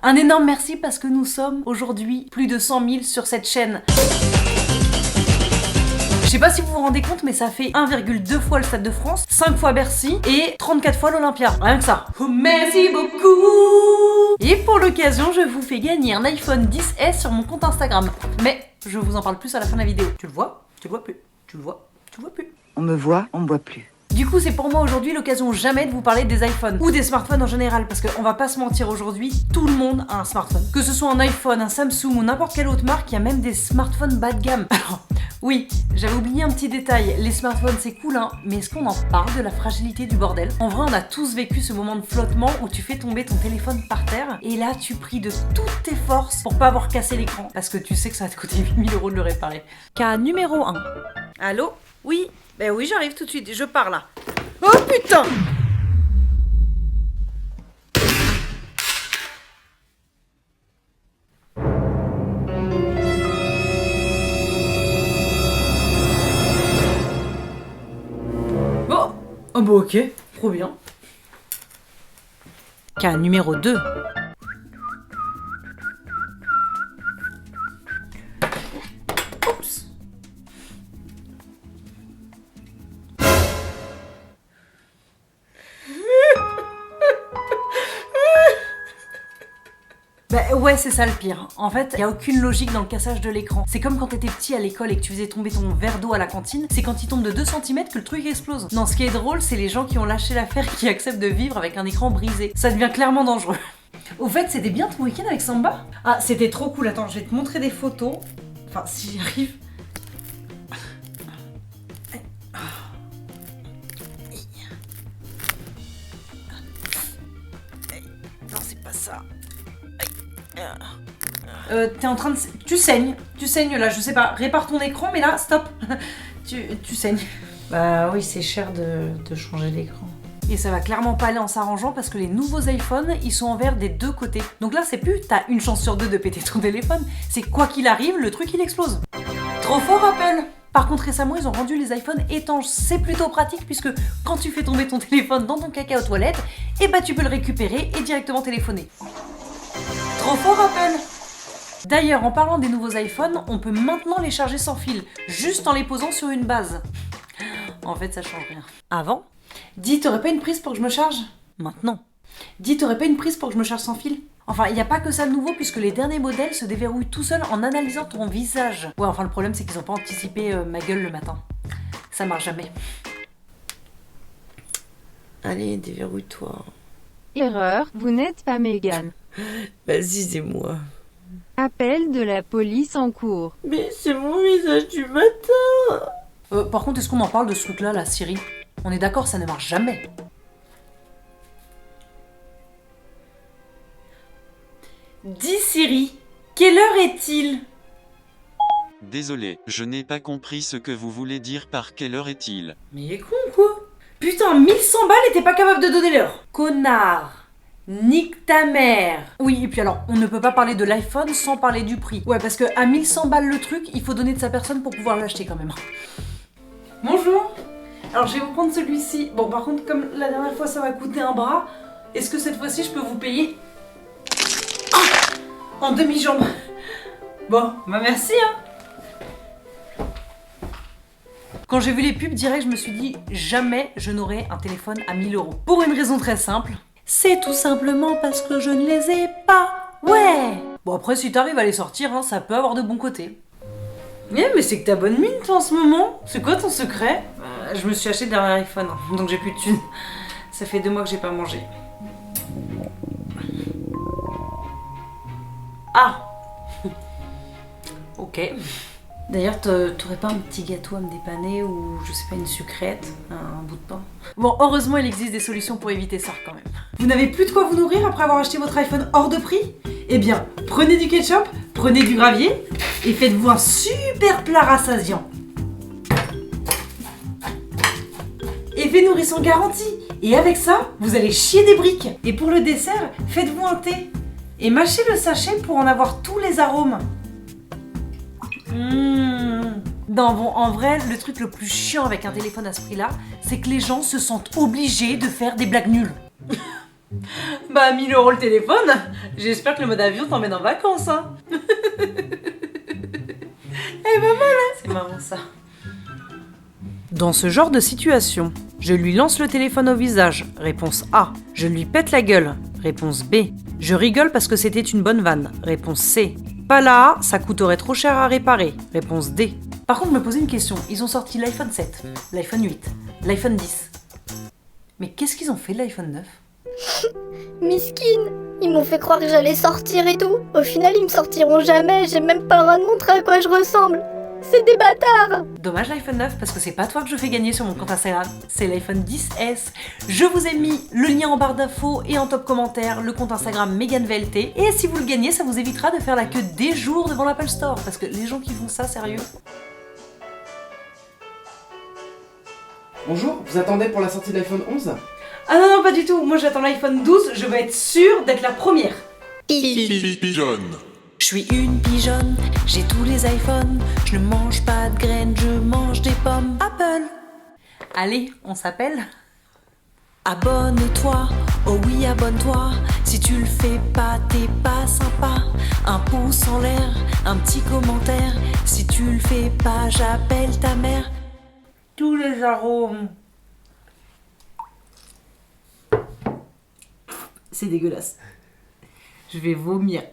Un énorme merci parce que nous sommes aujourd'hui plus de 100 000 sur cette chaîne. Je sais pas si vous vous rendez compte, mais ça fait 1,2 fois le Stade de France, 5 fois Bercy et 34 fois l'Olympia. Rien que ça. Merci beaucoup. Et pour l'occasion, je vous fais gagner un iPhone XS sur mon compte Instagram. Mais je vous en parle plus à la fin de la vidéo. Tu le vois? Tu le vois plus. Tu le vois? Tu le vois plus. On me voit, on me voit plus. Du coup, c'est pour moi aujourd'hui l'occasion jamais de vous parler des iPhones ou des smartphones en général, parce qu'on va pas se mentir aujourd'hui, tout le monde a un smartphone. Que ce soit un iPhone, un Samsung ou n'importe quelle autre marque, il y a même des smartphones bas de gamme. Alors, oui, j'avais oublié un petit détail, les smartphones c'est cool hein, mais est-ce qu'on en parle de la fragilité du bordel? En vrai, on a tous vécu ce moment de flottement où tu fais tomber ton téléphone par terre et là tu pries de toutes tes forces pour pas avoir cassé l'écran, parce que tu sais que ça va te coûter 8000 € de le réparer. Cas numéro 1. Allô? Oui? Ben oui, j'arrive tout de suite, je pars là. Oh putain! Bon, oh bah ok, trop bien. Cas numéro 2. Oups. Bah ouais, c'est ça le pire. En fait, il y a aucune logique dans le cassage de l'écran. C'est comme quand t'étais petit à l'école et que tu faisais tomber ton verre d'eau à la cantine, c'est quand il tombe de 2 cm que le truc explose. Non, ce qui est drôle, c'est les gens qui ont lâché l'affaire et qui acceptent de vivre avec un écran brisé. Ça devient clairement dangereux. Au fait, c'était bien ton week-end avec Samba? Ah, c'était trop cool. Attends, je vais te montrer des photos. Enfin, si j'y arrive. Non, c'est pas ça. T'es en train de... Tu saignes là, je sais pas, répare ton écran, mais là, stop. tu saignes. Bah oui, c'est cher de changer l'écran. Et ça va clairement pas aller en s'arrangeant parce que les nouveaux iPhones, ils sont en verre des deux côtés. Donc là, c'est plus t'as une chance sur deux de péter ton téléphone, c'est quoi qu'il arrive, le truc il explose. Trop fort Apple! Par contre, récemment, ils ont rendu les iPhones étanches. C'est plutôt pratique puisque quand tu fais tomber ton téléphone dans ton caca aux toilettes, et bah tu peux le récupérer et directement téléphoner. Trop fort Apple! D'ailleurs, en parlant des nouveaux iPhones, on peut maintenant les charger sans fil, juste en les posant sur une base. En fait, ça change rien. Avant? Dis, t'aurais pas une prise pour que je me charge? Maintenant. Dis, t'aurais pas une prise pour que je me charge sans fil? Enfin, il n'y a pas que ça de nouveau puisque les derniers modèles se déverrouillent tout seuls en analysant ton visage. Ouais, enfin, le problème c'est qu'ils ont pas anticipé ma gueule le matin. Ça marche jamais. Allez, déverrouille-toi. Erreur, vous n'êtes pas Mégane. Vas-y, c'est moi. Appel de la police en cours. Mais c'est mon visage du matin. Par contre, est-ce qu'on en parle de ce truc-là, la Siri? On est d'accord, ça ne marche jamais. Dis Siri, quelle heure est-il? Désolé, je n'ai pas compris ce que vous voulez dire par quelle heure est-il. Mais il est con quoi? Putain, 1100 balles et t'es pas capable de donner l'heure. Connard. Nique ta mère. Oui, et puis alors, on ne peut pas parler de l'iPhone sans parler du prix. Ouais, parce que à 1100 balles le truc, il faut donner de sa personne pour pouvoir l'acheter quand même. Bonjour. Alors, je vais vous prendre celui-ci. Bon, par contre, comme la dernière fois, ça va coûter un bras, est-ce que cette fois-ci, je peux vous payer en demi-jambe? Bon, bah merci, hein. Quand j'ai vu les pubs direct, je me suis dit jamais je n'aurai un téléphone à 1000 €. Pour une raison très simple. C'est tout simplement parce que je ne les ai pas. Ouais. Bon après si t'arrives à les sortir, hein, ça peut avoir de bons côtés. Mais c'est que t'as bonne mine toi en ce moment. C'est quoi ton secret? Je me suis acheté le dernier iPhone, donc j'ai plus de thunes. Ça fait 2 mois que j'ai pas mangé. Ah. Ok. D'ailleurs, t'aurais pas un petit gâteau à me dépanner ou je sais pas, une sucrète, un bout de pain? Bon, heureusement, il existe des solutions pour éviter ça quand même. Vous n'avez plus de quoi vous nourrir après avoir acheté votre iPhone hors de prix? Eh bien, prenez du ketchup, prenez du gravier et faites-vous un super plat rassasiant. Effet nourrisson garanti. Et avec ça, vous allez chier des briques. Et pour le dessert, faites-vous un thé. Et mâchez le sachet pour en avoir tous les arômes. Non bon, en vrai, le truc le plus chiant avec un téléphone à ce prix-là, c'est que les gens se sentent obligés de faire des blagues nulles. Bah 1000 € le téléphone. J'espère que le mode avion t'emmène en vacances, hein. Elle est pas mal, hein. C'est marrant ça. Dans ce genre de situation, je lui lance le téléphone au visage. Réponse A. Je lui pète la gueule. Réponse B. Je rigole parce que c'était une bonne vanne. Réponse C. Pas là, ça coûterait trop cher à réparer. Réponse D. Par contre, me poser une question. Ils ont sorti l'iPhone 7, l'iPhone 8, l'iPhone 10. Mais qu'est-ce qu'ils ont fait de l'iPhone 9 ? Miskin, ils m'ont fait croire que j'allais sortir et tout. Au final, ils me sortiront jamais. J'ai même pas le droit de montrer à quoi je ressemble. C'est des bâtards. Dommage l'iPhone 9 parce que c'est pas toi que je fais gagner sur mon compte Instagram, c'est l'iPhone 10S. Je vous ai mis le lien en barre d'infos et en top commentaire, le compte Instagram MeganVLT. Et si vous le gagnez, ça vous évitera de faire la queue des jours devant l'Apple Store. Parce que les gens qui font ça, sérieux. Bonjour, vous attendez pour la sortie de l'iPhone 11 ? Ah non, non, pas du tout. Moi j'attends l'iPhone 12, je veux être sûre d'être la première. Pigeonne. Je suis une pigeonne, j'ai tous les iPhones. Je ne mange pas de graines, je mange des pommes. Apple. Allez, on s'appelle ? Abonne-toi, oh oui abonne-toi. Si tu le fais pas, t'es pas sympa. Un pouce en l'air, un petit commentaire. Si tu le fais pas, j'appelle ta mère. Tous les arômes. C'est dégueulasse. Je vais vomir.